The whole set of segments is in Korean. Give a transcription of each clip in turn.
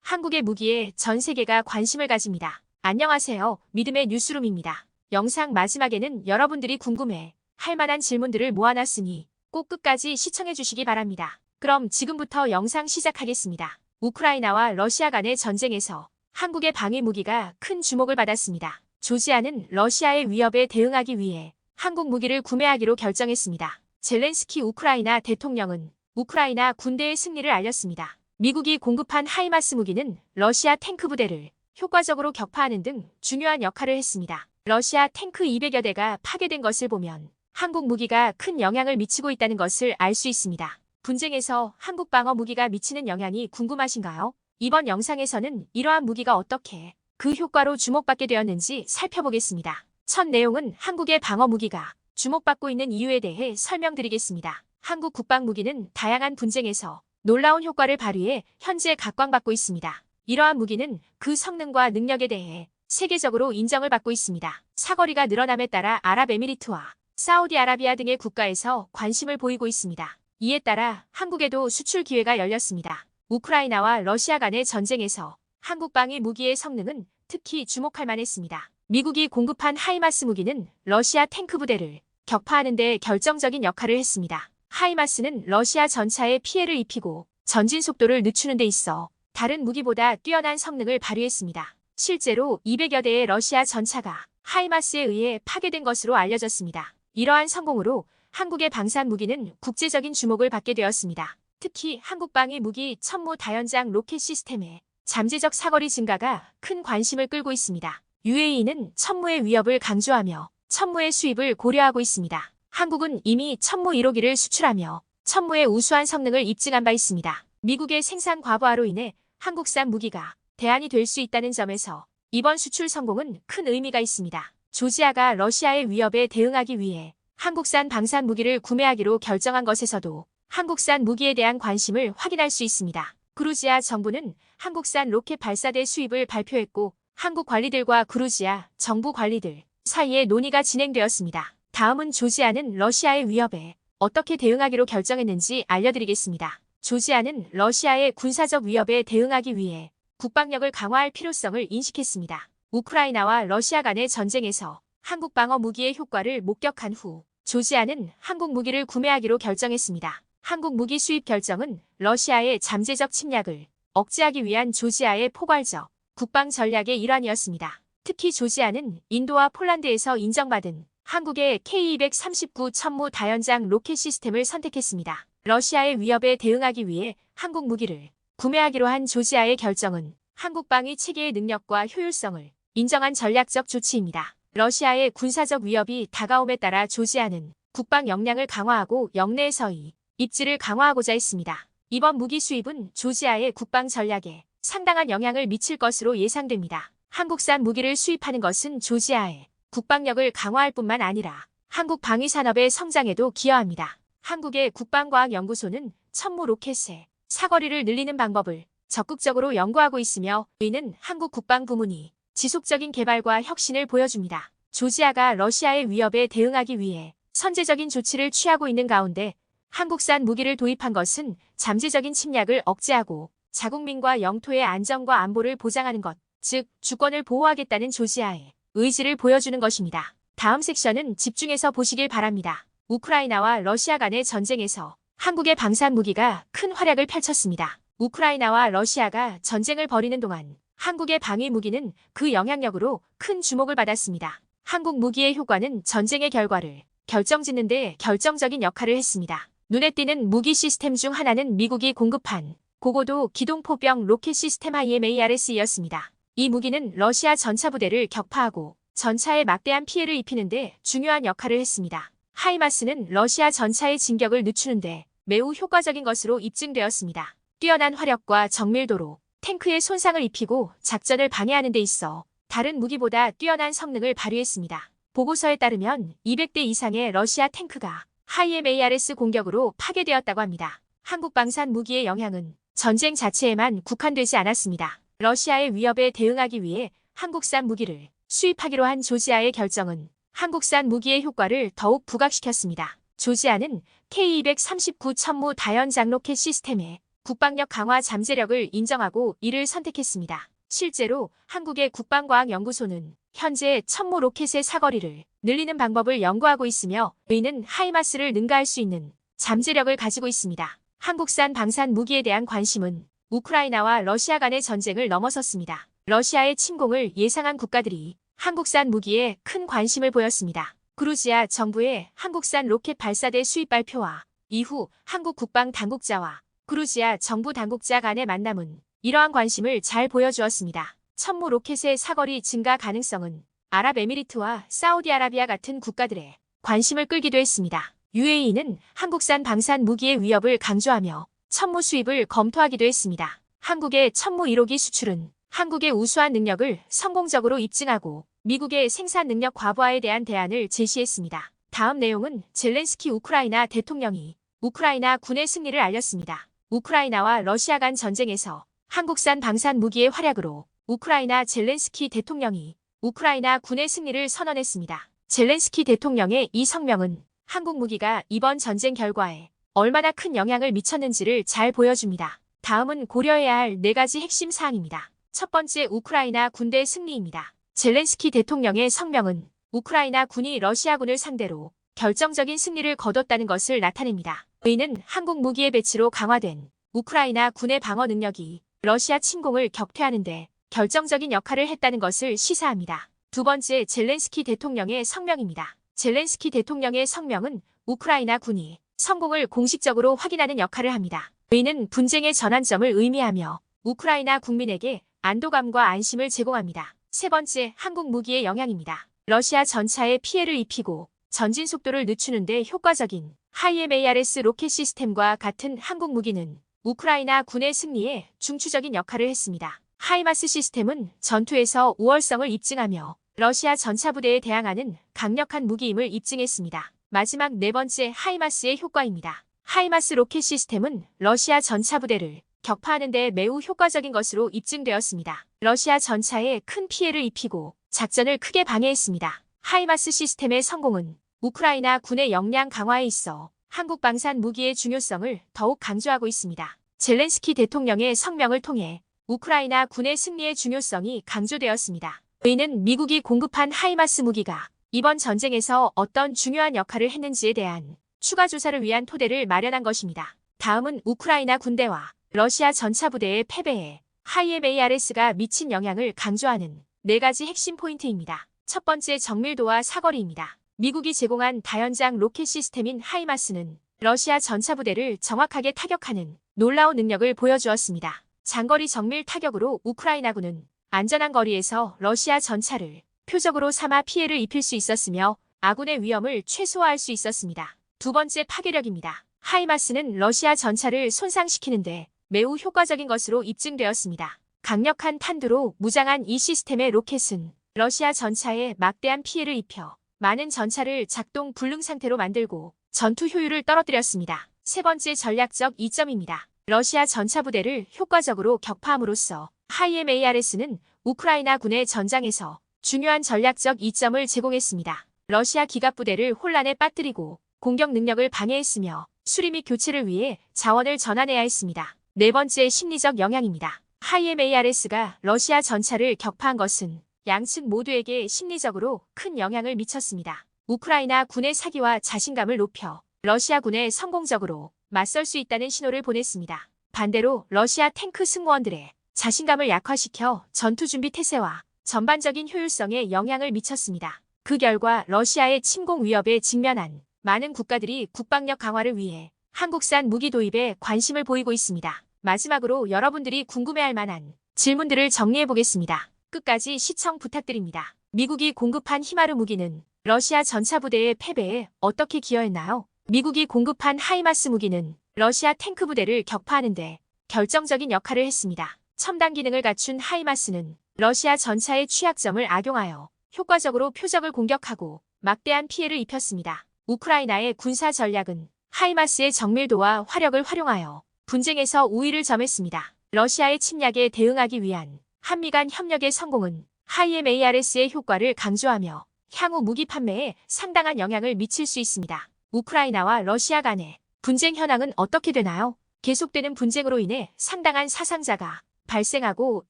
한국의 무기에 전 세계가 관심을 가집니다. 안녕하세요. 믿음의 뉴스룸입니다. 영상 마지막에는 여러분들이 궁금해 할 만한 질문들을 모아놨으니 꼭 끝까지 시청해주시기 바랍니다. 그럼 지금부터 영상 시작하겠습니다. 우크라이나와 러시아 간의 전쟁에서 한국의 방위 무기가 큰 주목을 받았습니다. 조지아는 러시아의 위협에 대응하기 위해 한국 무기를 구매하기로 결정했습니다. 젤렌스키 우크라이나 대통령은 우크라이나 군대의 승리를 알렸습니다. 미국이 공급한 하이마스 무기는 러시아 탱크 부대를 효과적으로 격파하는 등 중요한 역할을 했습니다. 러시아 탱크 200여 대가 파괴된 것을 보면 한국 무기가 큰 영향을 미치고 있다는 것을 알 수 있습니다. 분쟁에서 한국 방어 무기가 미치는 영향이 궁금하신가요? 이번 영상에서는 이러한 무기가 어떻게 그 효과로 주목받게 되었는지 살펴보겠습니다. 첫 내용은 한국의 방어 무기가 주목받고 있는 이유에 대해 설명드리겠습니다. 한국 국방 무기는 다양한 분쟁에서 놀라운 효과를 발휘해 현재 각광받고 있습니다. 이러한 무기는 그 성능과 능력에 대해 세계적으로 인정을 받고 있습니다. 사거리가 늘어남에 따라 아랍에미리트와 사우디아라비아 등의 국가에서 관심을 보이고 있습니다. 이에 따라 한국에도 수출 기회가 열렸습니다. 우크라이나와 러시아 간의 전쟁에서 한국 방위 무기의 성능은 특히 주목할 만했습니다. 미국이 공급한 하이마스 무기는 러시아 탱크 부대를 격파하는 데 결정적인 역할을 했습니다. 하이마스는 러시아 전차에 피해를 입히고 전진 속도를 늦추는 데 있어 다른 무기보다 뛰어난 성능을 발휘했습니다. 실제로 200여 대의 러시아 전차가 하이마스에 의해 파괴된 것으로 알려졌습니다. 이러한 성공으로 한국의 방산 무기는 국제적인 주목을 받게 되었습니다. 특히 한국 방위 무기 천무 다연장 로켓 시스템의 잠재적 사거리 증가가 큰 관심을 끌고 있습니다. UAE는 천무의 위협을 강조하며 천무의 수입을 고려하고 있습니다. 한국은 이미 천무 1호기를 수출하며 천무의 우수한 성능을 입증한 바 있습니다. 미국의 생산 과부하로 인해 한국산 무기가 대안이 될 수 있다는 점에서 이번 수출 성공은 큰 의미가 있습니다. 조지아가 러시아의 위협에 대응하기 위해 한국산 방산 무기를 구매하기로 결정한 것에서도 한국산 무기에 대한 관심을 확인할 수 있습니다. 그루지아 정부는 한국산 로켓 발사대 수입을 발표했고 한국 관리들과 그루지아 정부 관리들 사이에 논의가 진행되었습니다. 다음은 조지아는 러시아의 위협에 어떻게 대응하기로 결정했는지 알려드리겠습니다. 조지아는 러시아의 군사적 위협에 대응하기 위해 국방력을 강화할 필요성을 인식했습니다. 우크라이나와 러시아 간의 전쟁에서 한국 방어 무기의 효과를 목격한 후 조지아는 한국 무기를 구매하기로 결정했습니다. 한국 무기 수입 결정은 러시아의 잠재적 침략을 억제하기 위한 조지아의 포괄적 국방 전략의 일환이었습니다. 특히 조지아는 인도와 폴란드에서 인정받은 한국의 K239 천무 다연장 로켓 시스템을 선택했습니다. 러시아의 위협에 대응하기 위해 한국 무기를 구매하기로 한 조지아의 결정은 한국 방위 체계의 능력과 효율성을 인정한 전략적 조치입니다. 러시아의 군사적 위협이 다가옴에 따라 조지아는 국방 역량을 강화하고 영내에서의 입지를 강화하고자 했습니다. 이번 무기 수입은 조지아의 국방 전략에 상당한 영향을 미칠 것으로 예상됩니다. 한국산 무기를 수입하는 것은 조지아의 국방력을 강화할 뿐만 아니라 한국 방위 산업의 성장에도 기여합니다. 한국의 국방과학연구소는 천무 로켓의 사거리를 늘리는 방법을 적극적으로 연구하고 있으며 이는 한국 국방부문이 지속적인 개발과 혁신을 보여줍니다. 조지아가 러시아의 위협에 대응하기 위해 선제적인 조치를 취하고 있는 가운데 한국산 무기를 도입한 것은 잠재적인 침략을 억제하고 자국민과 영토의 안정과 안보를 보장하는 것, 즉 주권을 보호하겠다는 조지아의 의지를 보여주는 것입니다. 다음 섹션은 집중해서 보시길 바랍니다. 우크라이나와 러시아 간의 전쟁에서 한국의 방산 무기가 큰 활약을 펼쳤습니다. 우크라이나와 러시아가 전쟁을 벌이는 동안 한국의 방위 무기는 그 영향력으로 큰 주목을 받았습니다. 한국 무기의 효과는 전쟁의 결과를 결정짓는 데 결정적인 역할을 했습니다. 눈에 띄는 무기 시스템 중 하나는 미국이 공급한 고고도 기동포병 로켓 시스템 HIMARS였습니다. 이 무기는 러시아 전차 부대를 격파하고 전차에 막대한 피해를 입히는 데 중요한 역할을 했습니다. 하이마스는 러시아 전차의 진격을 늦추는 데 매우 효과적인 것으로 입증되었습니다. 뛰어난 화력과 정밀도로 탱크에 손상을 입히고 작전을 방해하는 데 있어 다른 무기보다 뛰어난 성능을 발휘했습니다. 보고서에 따르면 200대 이상의 러시아 탱크가 HIMARS 공격으로 파괴되었다고 합니다. 한국 방산 무기의 영향은 전쟁 자체에만 국한되지 않았습니다. 러시아의 위협에 대응하기 위해 한국산 무기를 수입하기로 한 조지아의 결정은 한국산 무기의 효과를 더욱 부각시켰습니다. 조지아는 K239 천무 다연장 로켓 시스템의 국방력 강화 잠재력을 인정하고 이를 선택했습니다. 실제로 한국의 국방과학연구소는 현재 천무 로켓의 사거리를 늘리는 방법을 연구하고 있으며 이는 하이마스를 능가할 수 있는 잠재력을 가지고 있습니다. 한국산 방산 무기에 대한 관심은 우크라이나와 러시아 간의 전쟁을 넘어섰습니다. 러시아의 침공을 예상한 국가들이 한국산 무기에 큰 관심을 보였습니다. 그루지아 정부의 한국산 로켓 발사대 수입 발표와 이후 한국 국방 당국자와 그루지아 정부 당국자 간의 만남은 이러한 관심을 잘 보여주었습니다. 천무 로켓의 사거리 증가 가능성은 아랍에미리트와 사우디아라비아 같은 국가들의 관심을 끌기도 했습니다. UAE는 한국산 방산 무기의 위협을 강조하며 천무 수입을 검토하기도 했습니다. 한국의 천무 1호기 수출은 한국의 우수한 능력을 성공적으로 입증하고 미국의 생산 능력 과부하에 대한 대안을 제시했습니다. 다음 내용은 젤렌스키 우크라이나 대통령이 우크라이나 군의 승리를 알렸습니다. 우크라이나와 러시아 간 전쟁에서 한국산 방산 무기의 활약으로 우크라이나 젤렌스키 대통령이 우크라이나 군의 승리를 선언했습니다. 젤렌스키 대통령의 이 성명은 한국 무기가 이번 전쟁 결과에 얼마나 큰 영향을 미쳤는지를 잘 보여줍니다. 다음은 고려해야 할 4가지 핵심 사항입니다. 첫 번째, 우크라이나 군대 승리입니다. 젤렌스키 대통령의 성명은 우크라이나 군이 러시아군을 상대로 결정적인 승리를 거뒀다는 것을 나타냅니다. 이는 한국 무기의 배치로 강화된 우크라이나 군의 방어 능력이 러시아 침공을 격퇴하는 데 결정적인 역할을 했다는 것을 시사합니다. 두 번째, 젤렌스키 대통령의 성명입니다. 젤렌스키 대통령의 성명은 우크라이나 군이 성공을 공식적으로 확인하는 역할을 합니다. 이는 분쟁의 전환점을 의미하며 우크라이나 국민에게 안도감과 안심을 제공합니다. 세 번째, 한국 무기의 영향입니다. 러시아 전차에 피해를 입히고 전진 속도를 늦추는 데 효과적인 하이엠ARS 로켓 시스템과 같은 한국 무기는 우크라이나 군의 승리에 중추적인 역할을 했습니다. 하이마스 시스템은 전투에서 우월성을 입증하며 러시아 전차 부대에 대항하는 강력한 무기임을 입증했습니다. 마지막 4번째, 하이마스의 효과입니다. 하이마스 로켓 시스템은 러시아 전차 부대를 격파하는 데 매우 효과적인 것으로 입증되었습니다. 러시아 전차에 큰 피해를 입히고 작전을 크게 방해했습니다. 하이마스 시스템의 성공은 우크라이나 군의 역량 강화에 있어 한국 방산 무기의 중요성을 더욱 강조하고 있습니다. 젤렌스키 대통령의 성명을 통해 우크라이나 군의 승리의 중요성이 강조되었습니다. 이는 미국이 공급한 하이마스 무기가 이번 전쟁에서 어떤 중요한 역할을 했는지에 대한 추가 조사를 위한 토대를 마련한 것입니다. 다음은 우크라이나 군대와 러시아 전차 부대의 패배에 하이엠ARS가 미친 영향을 강조하는 4가지 핵심 포인트입니다. 첫 번째, 정밀도와 사거리입니다. 미국이 제공한 다연장 로켓 시스템인 하이마스는 러시아 전차 부대를 정확하게 타격하는 놀라운 능력을 보여주었습니다. 장거리 정밀 타격으로 우크라이나군은 안전한 거리에서 러시아 전차를 표적으로 삼아 피해를 입힐 수 있었으며 아군의 위험을 최소화할 수 있었습니다. 두 번째, 파괴력입니다. 하이마스는 러시아 전차를 손상시키는데 매우 효과적인 것으로 입증되었습니다. 강력한 탄두로 무장한 이 시스템의 로켓은 러시아 전차에 막대한 피해를 입혀 많은 전차를 작동 불능 상태로 만들고 전투 효율을 떨어뜨렸습니다. 세 번째, 전략적 이점입니다. 러시아 전차 부대를 효과적으로 격파함으로써 하이엠ARS는 우크라이나 군의 전장에서 중요한 전략적 이점을 제공했습니다. 러시아 기갑부대를 혼란에 빠뜨리고 공격 능력을 방해했으며 수리 및 교체를 위해 자원을 전환해야 했습니다. 네 번째, 심리적 영향입니다. 하이엠ARS가 러시아 전차를 격파한 것은 양측 모두에게 심리적으로 큰 영향을 미쳤습니다. 우크라이나 군의 사기와 자신감을 높여 러시아군에 성공적으로 맞설 수 있다는 신호를 보냈습니다. 반대로 러시아 탱크 승무원들의 자신감을 약화시켜 전투 준비 태세와 전반적인 효율성에 영향을 미쳤습니다. 그 결과 러시아의 침공 위협에 직면한 많은 국가들이 국방력 강화를 위해 한국산 무기 도입에 관심을 보이고 있습니다. 마지막으로 여러분들이 궁금해할 만한 질문들을 정리해 보겠습니다. 끝까지 시청 부탁드립니다. 미국이 공급한 히마르 무기는 러시아 전차 부대의 패배에 어떻게 기여했나요? 미국이 공급한 하이마스 무기는 러시아 탱크 부대를 격파하는 데 결정적인 역할을 했습니다. 첨단 기능을 갖춘 하이마스는 러시아 전차의 취약점을 악용하여 효과적으로 표적을 공격하고 막대한 피해를 입혔습니다. 우크라이나의 군사 전략은 하이마스의 정밀도와 화력을 활용하여 분쟁에서 우위를 점했습니다. 러시아의 침략에 대응하기 위한 한미 간 협력의 성공은 하이엠ARS의 효과를 강조하며 향후 무기 판매에 상당한 영향을 미칠 수 있습니다. 우크라이나와 러시아 간의 분쟁 현황은 어떻게 되나요? 계속되는 분쟁으로 인해 상당한 사상자가 발생하고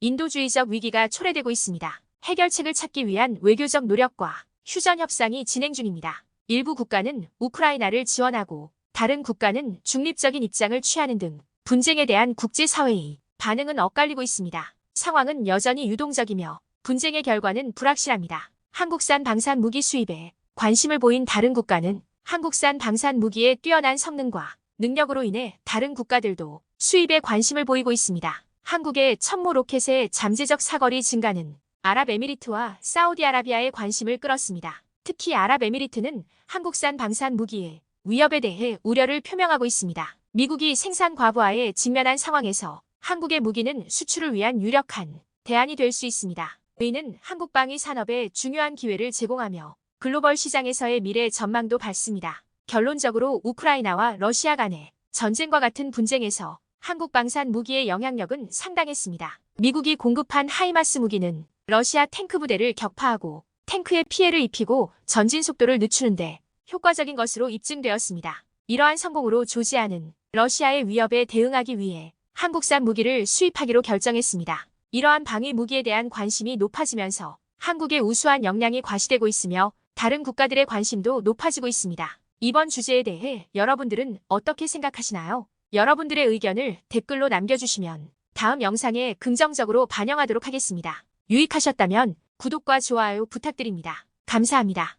인도주의적 위기가 초래되고 있습니다. 해결책을 찾기 위한 외교적 노력과 휴전 협상이 진행 중입니다. 일부 국가는 우크라이나를 지원하고 다른 국가는 중립적인 입장을 취하는 등 분쟁에 대한 국제사회의 반응은 엇갈리고 있습니다. 상황은 여전히 유동적이며 분쟁의 결과는 불확실합니다. 한국산 방산 무기 수입에 관심을 보인 다른 국가는 한국산 방산 무기의 뛰어난 성능과 능력으로 인해 다른 국가들도 수입에 관심을 보이고 있습니다. 한국의 천모 로켓의 잠재적 사거리 증가는 아랍에미리트와 사우디아라비아의 관심을 끌었습니다. 특히 아랍에미리트는 한국산 방산 무기의 위협에 대해 우려를 표명하고 있습니다. 미국이 생산 과부하에 직면한 상황에서 한국의 무기는 수출을 위한 유력한 대안이 될 수 있습니다. 이는 한국 방위 산업에 중요한 기회를 제공하며 글로벌 시장에서의 미래 전망도 밝습니다. 결론적으로 우크라이나와 러시아 간의 전쟁과 같은 분쟁에서 한국 방산 무기의 영향력은 상당했습니다. 미국이 공급한 하이마스 무기는 러시아 탱크 부대를 격파하고 탱크에 피해를 입히고 전진 속도를 늦추는데 효과적인 것으로 입증되었습니다. 이러한 성공으로 조지아는 러시아의 위협에 대응하기 위해 한국산 무기를 수입하기로 결정했습니다. 이러한 방위 무기에 대한 관심이 높아지면서 한국의 우수한 역량이 과시되고 있으며 다른 국가들의 관심도 높아지고 있습니다. 이번 주제에 대해 여러분들은 어떻게 생각하시나요? 여러분들의 의견을 댓글로 남겨주시면 다음 영상에 긍정적으로 반영하도록 하겠습니다. 유익하셨다면 구독과 좋아요 부탁드립니다. 감사합니다.